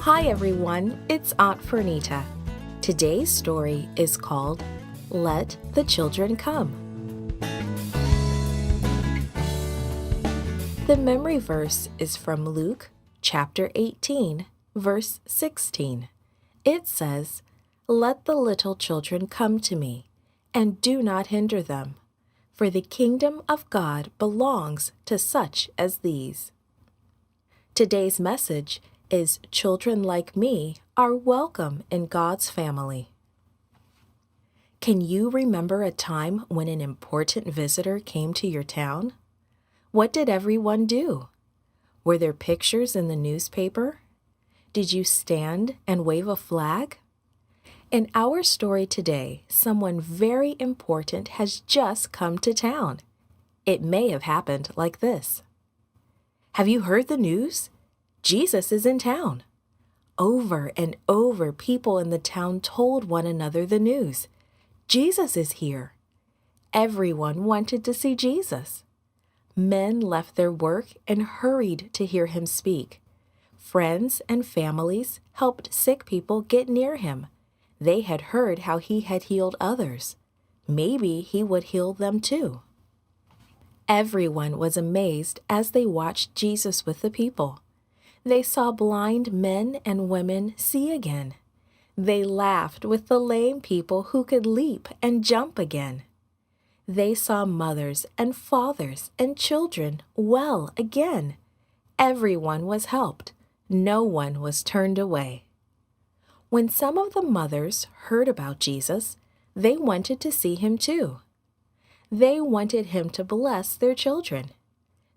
Hi everyone, it's Aunt Fernita. Today's story is called Let the Children Come. The memory verse is from Luke chapter 18, verse 16. It says, "Let the little children come to me, and do not hinder them, for the kingdom of God belongs to such as these." Today's message is children like me are welcome in God's family. Can you remember a time when an important visitor came to your town? What did everyone do? Were there pictures in the newspaper? Did you stand and wave a flag? In our story today, someone very important has just come to town. It may have happened like this. Have you heard the news? Jesus is in town. Over and over, people in the town told one another the news. Jesus is here. Everyone wanted to see Jesus. Men left their work and hurried to hear him speak. Friends and families helped sick people get near him. They had heard how he had healed others. Maybe he would heal them too. Everyone was amazed as they watched Jesus with the people. They saw blind men and women see again. They laughed with the lame people who could leap and jump again. They saw mothers and fathers and children well again. Everyone was helped. No one was turned away. When some of the mothers heard about Jesus, they wanted to see him too. They wanted him to bless their children.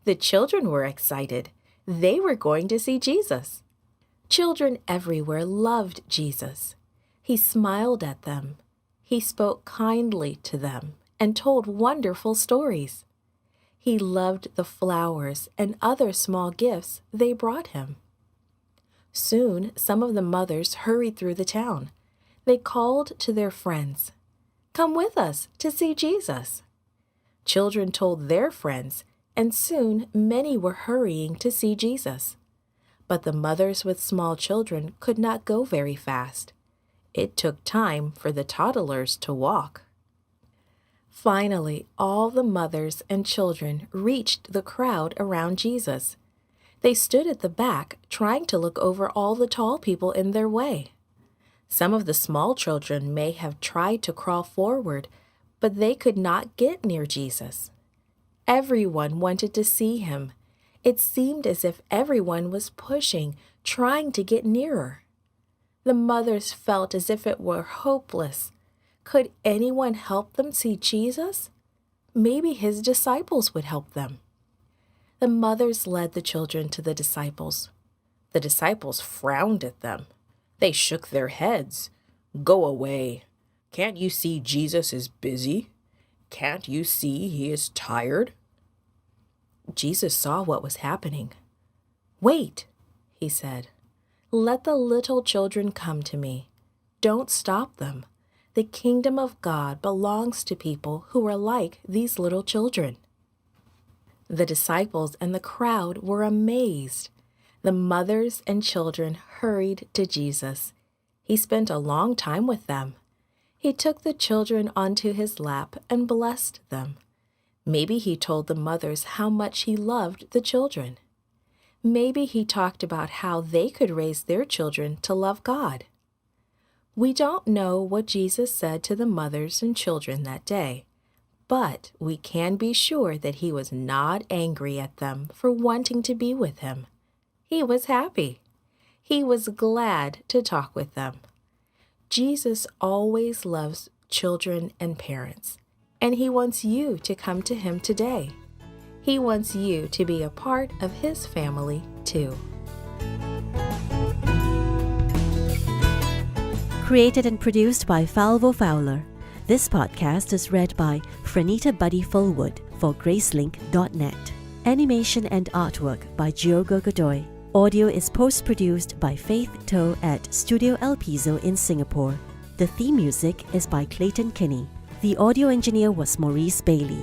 The children were excited. They were going to see Jesus. Children everywhere loved Jesus. He smiled at them. He spoke kindly to them and told wonderful stories. He loved the flowers and other small gifts they brought him. Soon, some of the mothers hurried through the town. They called to their friends, "Come with us to see Jesus." Children told their friends, and soon many were hurrying to see Jesus. But the mothers with small children could not go very fast. It took time for the toddlers to walk. Finally, all the mothers and children reached the crowd around Jesus. They stood at the back, trying to look over all the tall people in their way. Some of the small children may have tried to crawl forward, but they could not get near Jesus. Everyone wanted to see him. It seemed as if everyone was pushing, trying to get nearer. The mothers felt as if it were hopeless. Could anyone help them see Jesus? Maybe his disciples would help them. The mothers led the children to the disciples. The disciples frowned at them. They shook their heads. "Go away. Can't you see Jesus is busy? Can't you see he is tired?" Jesus saw what was happening. "Wait," he said. "Let the little children come to me. Don't stop them. The kingdom of God belongs to people who are like these little children." The disciples and the crowd were amazed. The mothers and children hurried to Jesus. He spent a long time with them. He took the children onto his lap and blessed them. Maybe he told the mothers how much he loved the children. Maybe he talked about how they could raise their children to love God. We don't know what Jesus said to the mothers and children that day, but we can be sure that he was not angry at them for wanting to be with him. He was happy. He was glad to talk with them. Jesus always loves children and parents, and he wants you to come to him today. He wants you to be a part of his family too. Created and produced by Falvo Fowler. This podcast is read by Franita Buddy Fullwood for Gracelink.net. Animation and artwork by Giogo Godoy. Audio is post-produced by Faith To at Studio El Piso in Singapore. The theme music is by Clayton Kinney. The audio engineer was Maurice Bailey.